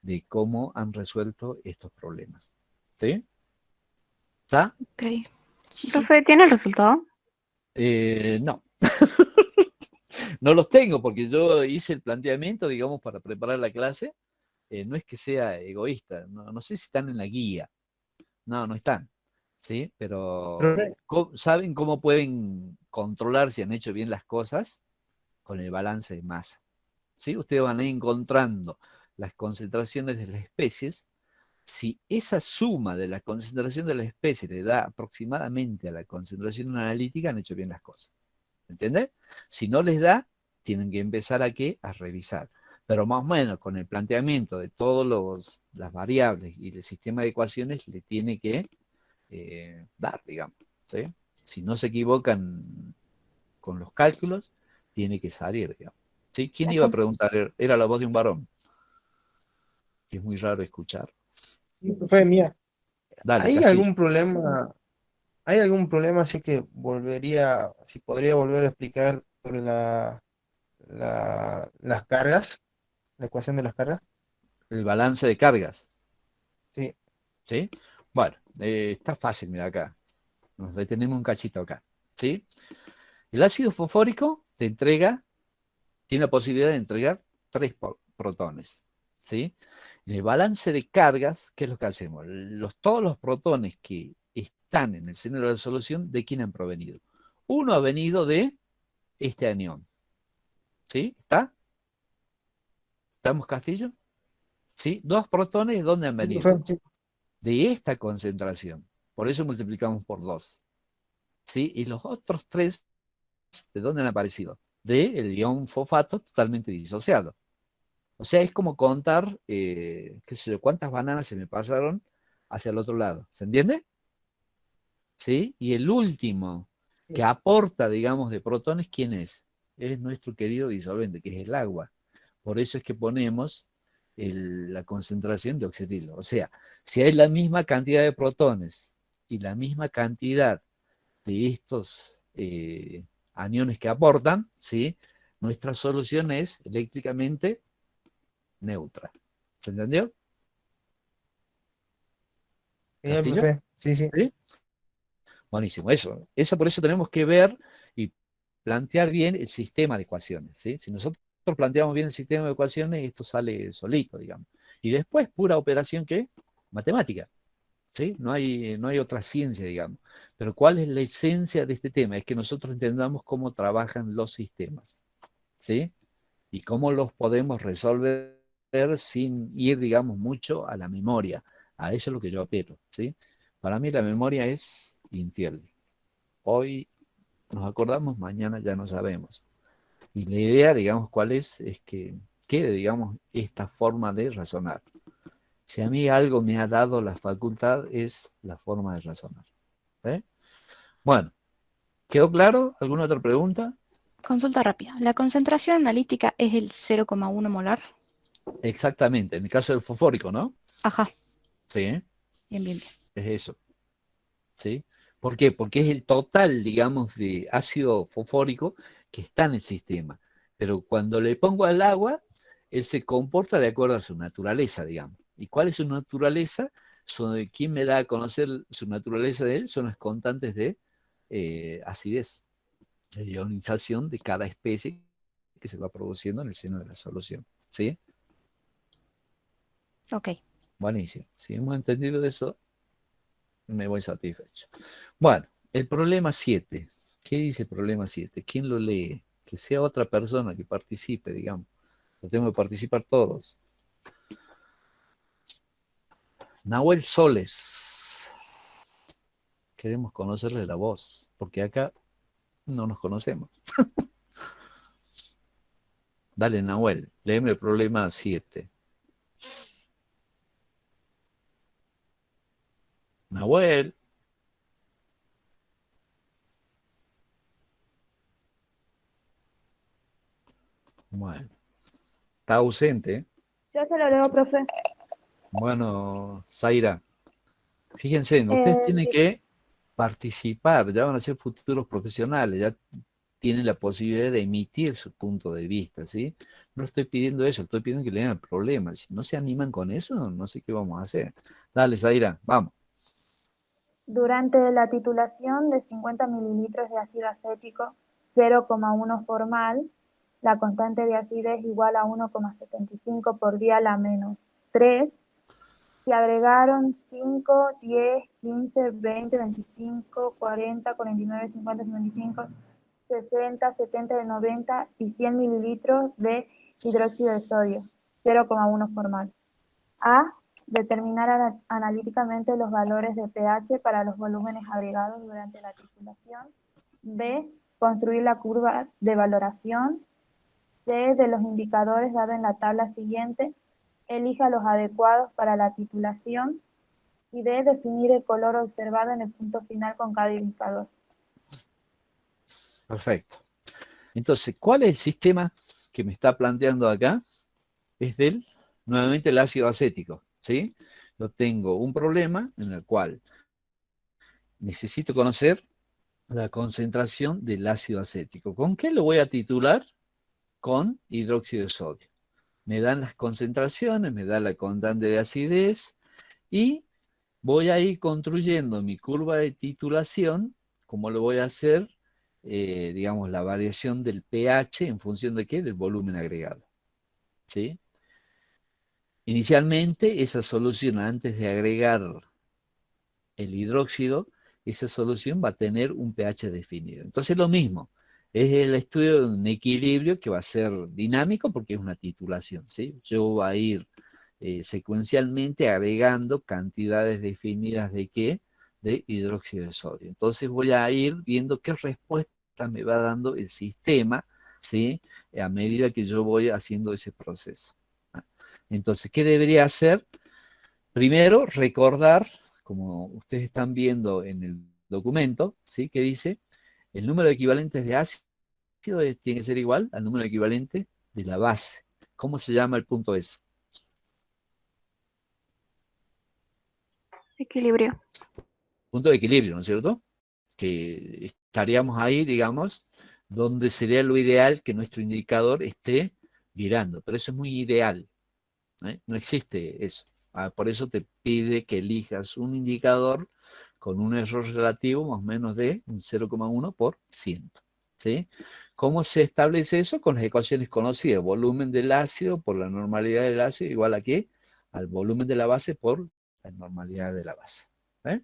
de cómo han resuelto estos problemas. ¿Sí? ¿Está? Ok. Sí, sí. Profe, ¿tiene el resultado? No. No los tengo porque yo hice el planteamiento, digamos, para preparar la clase. No es que sea egoísta, no sé si están en la guía. No están. ¿Sí? Pero Profe, ¿saben cómo pueden controlar si han hecho bien las cosas? Con el balance de masa. ¿Sí? Ustedes van a ir encontrando las concentraciones de las especies. Si esa suma de la concentración de las especies le da aproximadamente a la concentración analítica, han hecho bien las cosas. ¿Entendés? Si no les da, tienen que empezar a revisar. Pero más o menos con el planteamiento de todas las variables y el sistema de ecuaciones le tiene que dar, digamos. ¿Sí? Si no se equivocan con los cálculos, tiene que salir, digamos. ¿Sí? ¿Quién iba a preguntar? Era la voz de un varón, que es muy raro escuchar. Sí, profe, mía, Dale, ¿hay Castillo. algún problema? ¿Hay algún problema así que si podría volver a explicar sobre las cargas, la ecuación de las cargas? El balance de cargas. Sí, ¿Sí? Bueno, está fácil, mira acá. Nos detenemos un cachito acá. ¿Sí? El ácido fosfórico tiene la posibilidad de entregar 3 protones. ¿Sí? En el balance de cargas, ¿qué es lo que hacemos? Todos los protones que están en el centro de la solución, ¿de quién han provenido? Uno ha venido de este anión. ¿Sí? ¿Estamos, Castillo? ¿Sí? 2 protones, ¿de dónde han sí, venido? profe, sí. De esta concentración. Por eso multiplicamos por 2. ¿Sí? Y los otros 3, ¿de dónde han aparecido? Del ion fosfato totalmente disociado. O sea, es como contar, qué sé yo, cuántas bananas se me pasaron hacia el otro lado. ¿Se entiende? ¿Sí? Y el último Sí. que aporta, digamos, de protones, ¿quién es? Es nuestro querido disolvente, que es el agua. Por eso es que ponemos la concentración de oxidilo. O sea, si hay la misma cantidad de protones y la misma cantidad de estos aniones que aportan, ¿sí? Nuestra solución es eléctricamente neutra. ¿Se entendió? Bien, ¿Castillo? profe, sí, sí. ¿Sí? Buenísimo. Eso por eso tenemos que ver y plantear bien el sistema de ecuaciones, ¿sí? Si nosotros planteamos bien el sistema de ecuaciones, esto sale solito, digamos. Y después, pura operación, ¿qué? Matemática. ¿Sí? No hay otra ciencia, digamos. Pero ¿cuál es la esencia de este tema? Es que nosotros entendamos cómo trabajan los sistemas, ¿sí? Y cómo los podemos resolver sin ir, digamos, mucho a la memoria. A eso es lo que yo apelo, ¿sí? Para mí la memoria es infiel. Hoy nos acordamos, mañana ya no sabemos. Y la idea, digamos, cuál es que quede, digamos, esta forma de razonar. Si a mí algo me ha dado la facultad es la forma de razonar. ¿Eh? Bueno, ¿quedó claro? ¿Alguna otra pregunta? Consulta rápida. ¿La concentración analítica es el 0,1 molar? Exactamente, en el caso del fosfórico, ¿no? Ajá. Sí, Bien, bien, bien. es eso. ¿Sí? ¿Por qué? Porque es el total, digamos, de ácido fosfórico que está en el sistema. Pero cuando le pongo al agua, él se comporta de acuerdo a su naturaleza, digamos. ¿Y cuál es su naturaleza? ¿Quién me da a conocer su naturaleza de él? Son las constantes de acidez, de ionización de cada especie que se va produciendo en el seno de la solución. ¿Sí? Ok. Buenísimo. Si hemos entendido eso, me voy satisfecho. Bueno, el problema 7. ¿Qué dice el problema 7? ¿Quién lo lee? Que sea otra persona que participe, digamos. Lo tengo que participar todos. Nahuel Soles. Queremos conocerle la voz, porque acá no nos conocemos. Dale, Nahuel, léeme el problema 7. Nahuel. Bueno, está ausente, ¿eh? Yo se lo leo, profe. Bueno, Zaira, fíjense, ustedes tienen Sí. que participar, ya van a ser futuros profesionales, ya tienen la posibilidad de emitir su punto de vista, ¿sí? No estoy pidiendo eso, estoy pidiendo que lean el problema. Si no se animan con eso, no sé qué vamos a hacer. Dale, Zaira, vamos. Durante la titulación de 50 mililitros de ácido acético 0,1 formal, la constante de acidez igual a 1,75 por día a la menos 3, se agregaron 5, 10, 15, 20, 25, 40, 49, 50, 55, 60, 70, 90 y 100 mililitros de hidróxido de sodio, 0,1 formal. A. Determinar analíticamente los valores de pH para los volúmenes agregados durante la titulación. B. Construir la curva de valoración. C. De los indicadores dados en la tabla siguiente, elija los adecuados para la titulación. Y D. Definir el color observado en el punto final con cada indicador. Perfecto. Entonces, ¿cuál es el sistema que me está planteando acá? Es nuevamente el ácido acético, ¿sí? Yo tengo un problema en el cual necesito conocer la concentración del ácido acético. ¿Con qué lo voy a titular? Con hidróxido de sodio. Me dan las concentraciones, me da la constante de acidez y voy a ir construyendo mi curva de titulación. ¿Cómo lo voy a hacer? Digamos, la variación del pH en función de qué? Del volumen agregado. ¿Sí? Inicialmente, esa solución, antes de agregar el hidróxido, esa solución va a tener un pH definido. Entonces, lo mismo, es el estudio de un equilibrio que va a ser dinámico porque es una titulación, ¿sí? Yo voy a ir secuencialmente agregando cantidades definidas de ¿qué? De hidróxido de sodio. Entonces, voy a ir viendo qué respuesta me va dando el sistema, ¿sí? A medida que yo voy haciendo ese proceso. Entonces, ¿qué debería hacer? Primero, recordar, como ustedes están viendo en el documento, ¿sí? Que dice, el número de equivalentes de ácido tiene que ser igual al número equivalente de la base. ¿Cómo se llama el punto S? Equilibrio. Punto de equilibrio, ¿no es cierto? Que estaríamos ahí, digamos, donde sería lo ideal que nuestro indicador esté girando, pero eso es muy ideal, ¿eh? No existe eso. Por eso te pide que elijas un indicador con un error relativo más o menos de un 0,1%. ¿Sí? ¿Cómo se establece eso? Con las ecuaciones conocidas. Volumen del ácido por la normalidad del ácido igual a ¿qué? Al volumen de la base por la normalidad de la base. ¿Eh?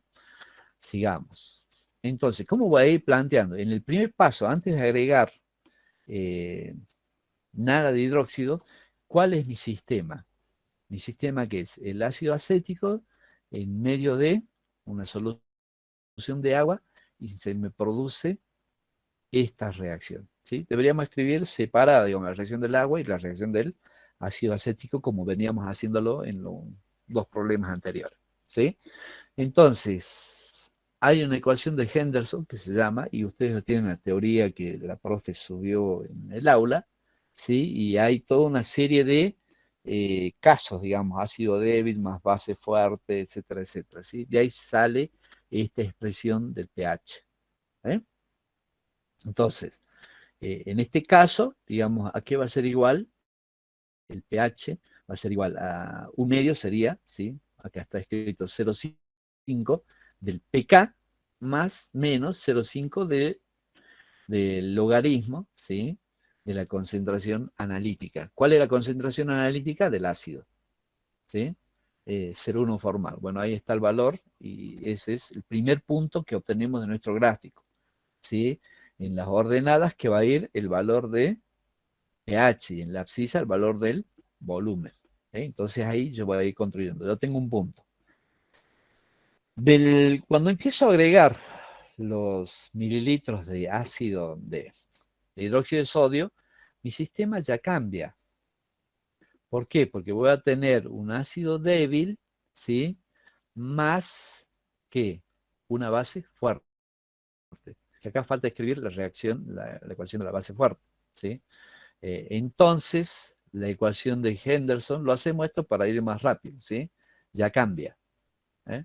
Sigamos. Entonces, ¿cómo voy a ir planteando? En el primer paso, antes de agregar nada de hidróxido, ¿cuál es mi sistema? Mi sistema que es el ácido acético en medio de una solución de agua y se me produce esta reacción, ¿sí? Deberíamos escribir separada, digamos, la reacción del agua y la reacción del ácido acético como veníamos haciéndolo en los problemas anteriores, ¿sí? Entonces, hay una ecuación de Henderson que se llama, y ustedes tienen la teoría que la profe subió en el aula, ¿sí? Y hay toda una serie de casos, digamos, ácido débil más base fuerte, etcétera, etcétera, ¿sí? De ahí sale esta expresión del pH. ¿Eh? Entonces, en este caso, digamos, ¿a qué va a ser igual el pH? va a ser igual a un medio sería, ¿sí? Acá está escrito 0,5 del pK más menos 0,5 del logaritmo, ¿sí? De la concentración analítica. ¿Cuál es la concentración analítica? Del ácido, ¿sí? 0,1 formal. Bueno, ahí está el valor y ese es el primer punto que obtenemos de nuestro gráfico, ¿sí? En las ordenadas que va a ir el valor de pH y en la abscisa el valor del volumen, ¿sí? Entonces ahí yo voy a ir construyendo. Yo tengo un punto. Cuando empiezo a agregar los mililitros de ácido de hidróxido de sodio, mi sistema ya cambia. ¿Por qué? Porque voy a tener un ácido débil, ¿sí? Más que una base fuerte. Que acá falta escribir la reacción, la ecuación de la base fuerte, ¿sí? Entonces, la ecuación de Henderson, lo hacemos esto para ir más rápido, ¿sí? Ya cambia, ¿eh?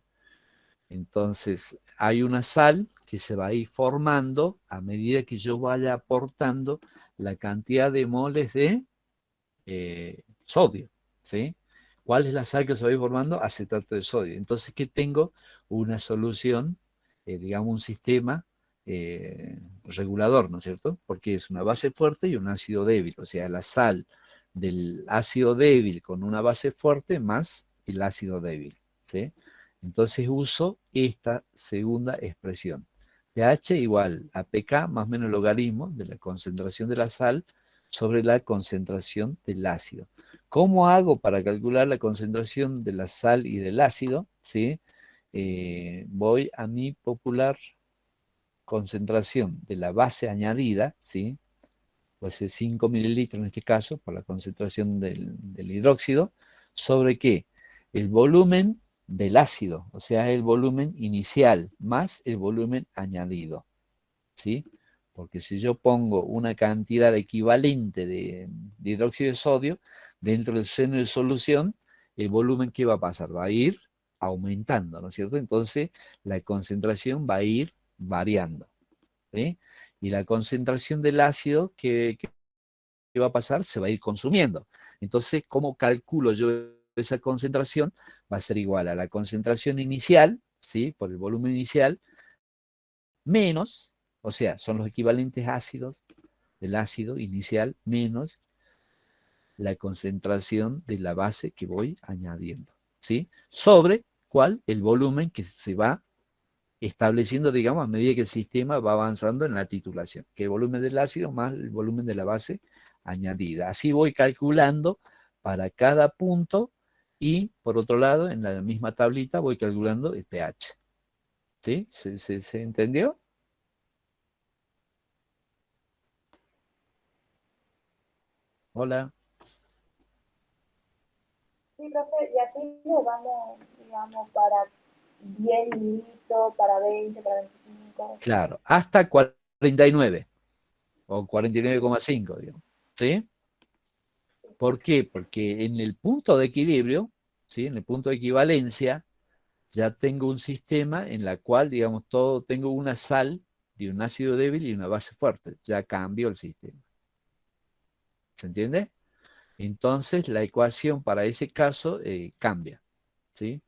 Entonces, hay una sal que se va a ir formando a medida que yo vaya aportando la cantidad de moles de sodio, ¿sí? ¿Cuál es la sal que se va a ir formando? Acetato de sodio. Entonces, ¿qué tengo? Una solución, digamos, un sistema regulador, ¿no es cierto? Porque es una base fuerte y un ácido débil. O sea, la sal del ácido débil con una base fuerte más el ácido débil, ¿sí? Entonces uso esta segunda expresión. pH igual a pK más o menos el logaritmo de la concentración de la sal sobre la concentración del ácido. ¿Cómo hago para calcular la concentración de la sal y del ácido? ¿Sí? Voy a mi popular concentración de la base añadida, ¿sí? Pues es 5 mililitros en este caso, por la concentración del hidróxido, ¿sobre qué? El volumen del ácido, o sea, el volumen inicial más el volumen añadido, ¿sí? Porque si yo pongo una cantidad equivalente de hidróxido de sodio dentro del seno de solución, el volumen ¿qué va a pasar? Va a ir aumentando, ¿no es cierto? Entonces la concentración va a ir variando, ¿sí? Y la concentración del ácido, ¿qué va a pasar? Se va a ir consumiendo. Entonces, ¿cómo calculo yo esa concentración? Va a ser igual a la concentración inicial, ¿sí? Por el volumen inicial, menos, o sea, son los equivalentes ácidos del ácido inicial, menos la concentración de la base que voy añadiendo, ¿sí? Sobre cuál el volumen que se va estableciendo, digamos, a medida que el sistema va avanzando en la titulación, que el volumen del ácido más el volumen de la base añadida. Así voy calculando para cada punto y, por otro lado, en la misma tablita voy calculando el pH. ¿Sí? ¿Se entendió? Hola. Sí, profe, y así le vamos, digamos, para 10 minutos, para 20, para 25. Claro, hasta 49 o 49,5, digamos. ¿Sí? ¿Por qué? Porque en el punto de equilibrio, ¿sí? En el punto de equivalencia, ya tengo un sistema en la cual, digamos, tengo una sal de un ácido débil y una base fuerte. Ya cambió el sistema. ¿Se entiende? Entonces, la ecuación para ese caso cambia, ¿sí?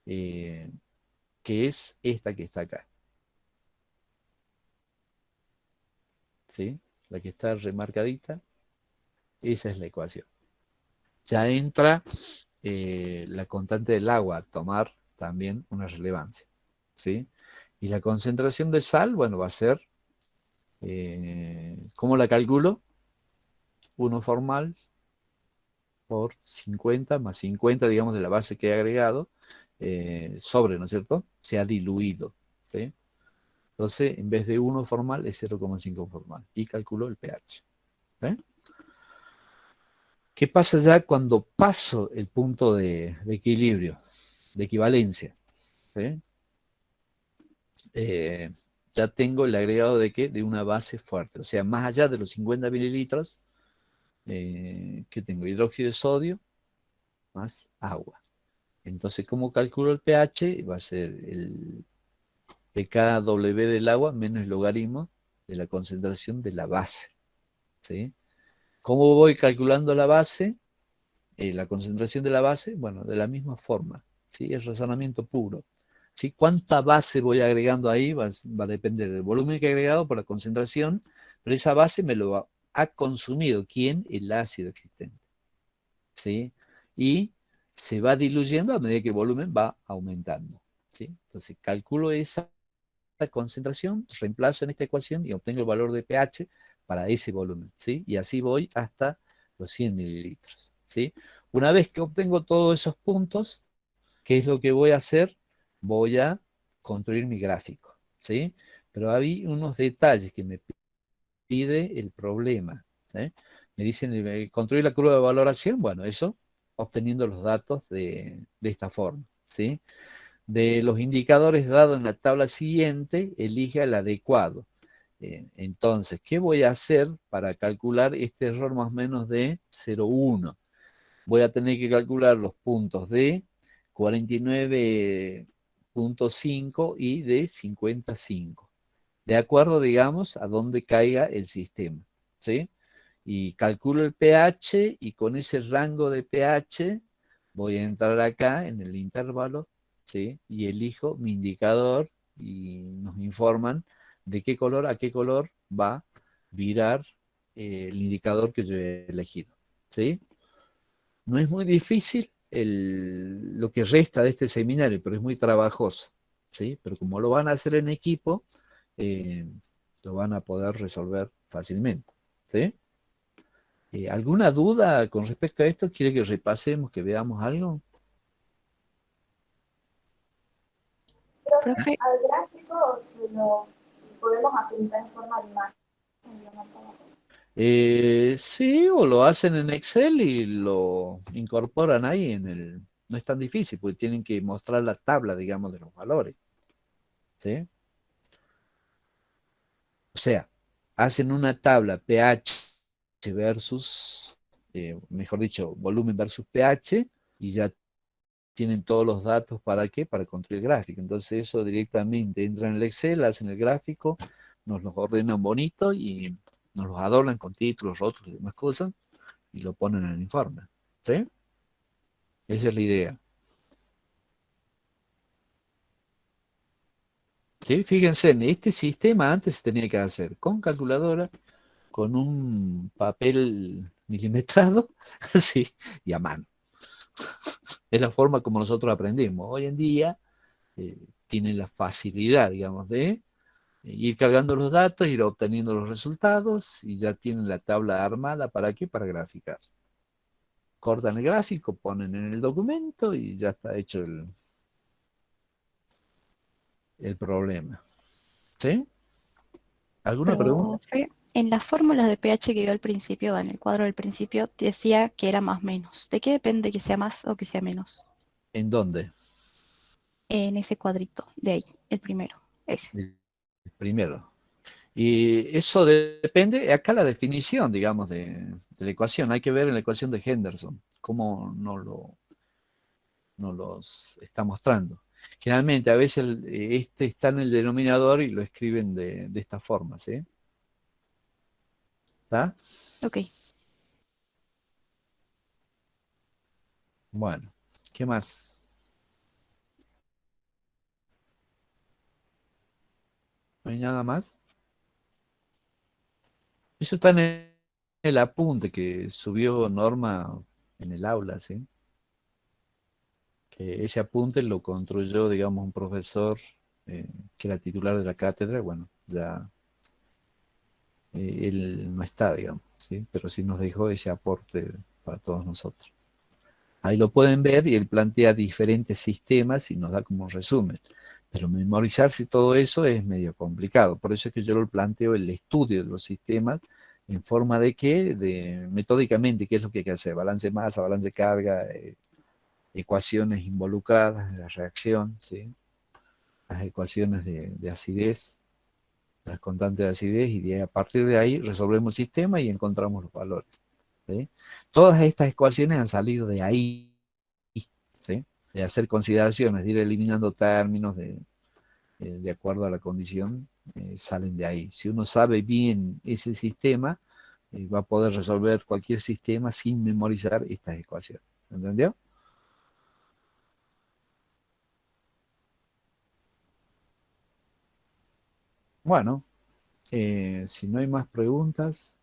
Que es esta que está acá, ¿sí? La que está remarcadita, esa es la ecuación. Ya entra la constante del agua a tomar también una relevancia, ¿sí? Y la concentración de sal, bueno, va a ser, ¿cómo la calculo? 1 formal por 50 más 50, digamos, de la base que he agregado, sobre, ¿no es cierto? Se ha diluido, ¿sí? Entonces, en vez de 1 formal, es 0,5 formal. Y calculo el pH. ¿Sí? ¿Qué pasa ya cuando paso el punto de equilibrio, de equivalencia? ¿Sí? Ya tengo el agregado de ¿qué? De una base fuerte. O sea, más allá de los 50 mililitros, que tengo hidróxido de sodio más agua. Entonces, ¿cómo calculo el pH? Va a ser el pKW del agua menos el logaritmo de la concentración de la base, ¿sí? ¿Cómo voy calculando la base? la concentración de la base, bueno, de la misma forma, ¿sí? Es razonamiento puro. ¿Sí? ¿Cuánta base voy agregando ahí? Va a depender del volumen que he agregado por la concentración, pero esa base me lo ha consumido. ¿Quién? El ácido existente. ¿Sí? Y se va diluyendo a medida que el volumen va aumentando. ¿Sí? Entonces calculo esa concentración, reemplazo en esta ecuación y obtengo el valor de pH para ese volumen. ¿Sí? Y así voy hasta los 100 mililitros. ¿Sí? Una vez que obtengo todos esos puntos, ¿qué es lo que voy a hacer? Voy a construir mi gráfico. ¿Sí? Pero hay unos detalles que me pide el problema. ¿Sí? Me dicen, construir la curva de valoración, bueno, eso obteniendo los datos de esta forma. ¿Sí? De los indicadores dados en la tabla siguiente, elija el adecuado. Entonces, ¿qué voy a hacer para calcular este error más o menos de 0,1? Voy a tener que calcular los puntos de 49,5 y de 55, de acuerdo, digamos, a dónde caiga el sistema, ¿sí? Y calculo el pH y con ese rango de pH voy a entrar acá en el intervalo, ¿sí? Y elijo mi indicador y nos informan de qué color a qué color va a virar el indicador que yo he elegido, ¿sí? No es muy difícil lo que resta de este seminario, pero es muy trabajoso, ¿sí? Pero como lo van a hacer en equipo, eh, lo van a poder resolver fácilmente, ¿sí? ¿Alguna duda con respecto a esto? ¿Quiere que repasemos, que veamos algo? Profe, Al gráfico lo podemos aplicar en forma de imagen. Sí, o lo hacen en Excel y lo incorporan ahí en el... No es tan difícil, porque tienen que mostrar la tabla, digamos, de los valores, ¿sí? O sea, hacen una tabla pH versus, mejor dicho, volumen versus pH, y ya tienen todos los datos para qué, para construir el gráfico. Entonces eso directamente entra en el Excel, hacen el gráfico, nos los ordenan bonito y nos los adornan con títulos, rótulos y demás cosas, y lo ponen en el informe. ¿Sí? Esa es la idea. ¿Sí? Fíjense, en este sistema antes se tenía que hacer con calculadora, con un papel milimetrado, sí, y a mano. Es la forma como nosotros aprendimos. Hoy en día tienen la facilidad, digamos, de ir cargando los datos, ir obteniendo los resultados y ya tienen la tabla armada. ¿Para qué? Para graficar. Cortan el gráfico, ponen en el documento y ya está hecho el problema. ¿Sí? ¿Alguna pregunta? profe, en las fórmulas de pH que dio al principio, en el cuadro del principio, decía que era más menos. ¿De qué depende que sea más o que sea menos? ¿En dónde? En ese cuadrito, de ahí, el primero, ese. El primero. Y eso depende, acá la definición, digamos, de la ecuación. Hay que ver en la ecuación de Henderson cómo nos los está mostrando. Generalmente, a veces este está en el denominador y lo escriben de esta forma, ¿sí? ¿Está? Ok. Bueno, ¿qué más? ¿No hay nada más? Eso está en el apunte que subió Norma en el aula, ¿sí? Que ese apunte lo construyó, digamos, un profesor que era titular de la cátedra. Bueno, ya él no está, digamos, ¿sí? Pero sí nos dejó ese aporte para todos nosotros. Ahí lo pueden ver y él plantea diferentes sistemas y nos da como un resumen. Pero memorizarse todo eso es medio complicado. Por eso es que yo lo planteo el estudio de los sistemas en forma de qué, metódicamente, qué es lo que hay que hacer. Balance de masa, balance de carga, ecuaciones involucradas en la reacción, ¿sí? Las ecuaciones de acidez, las constantes de acidez, y a partir de ahí resolvemos el sistema y encontramos los valores, ¿sí? Todas estas ecuaciones han salido de ahí, ¿sí? De hacer consideraciones, de ir eliminando términos de acuerdo a la condición, salen de ahí. Si uno sabe bien ese sistema, va a poder resolver cualquier sistema sin memorizar estas ecuaciones. ¿Entendió? Bueno, si no hay más preguntas,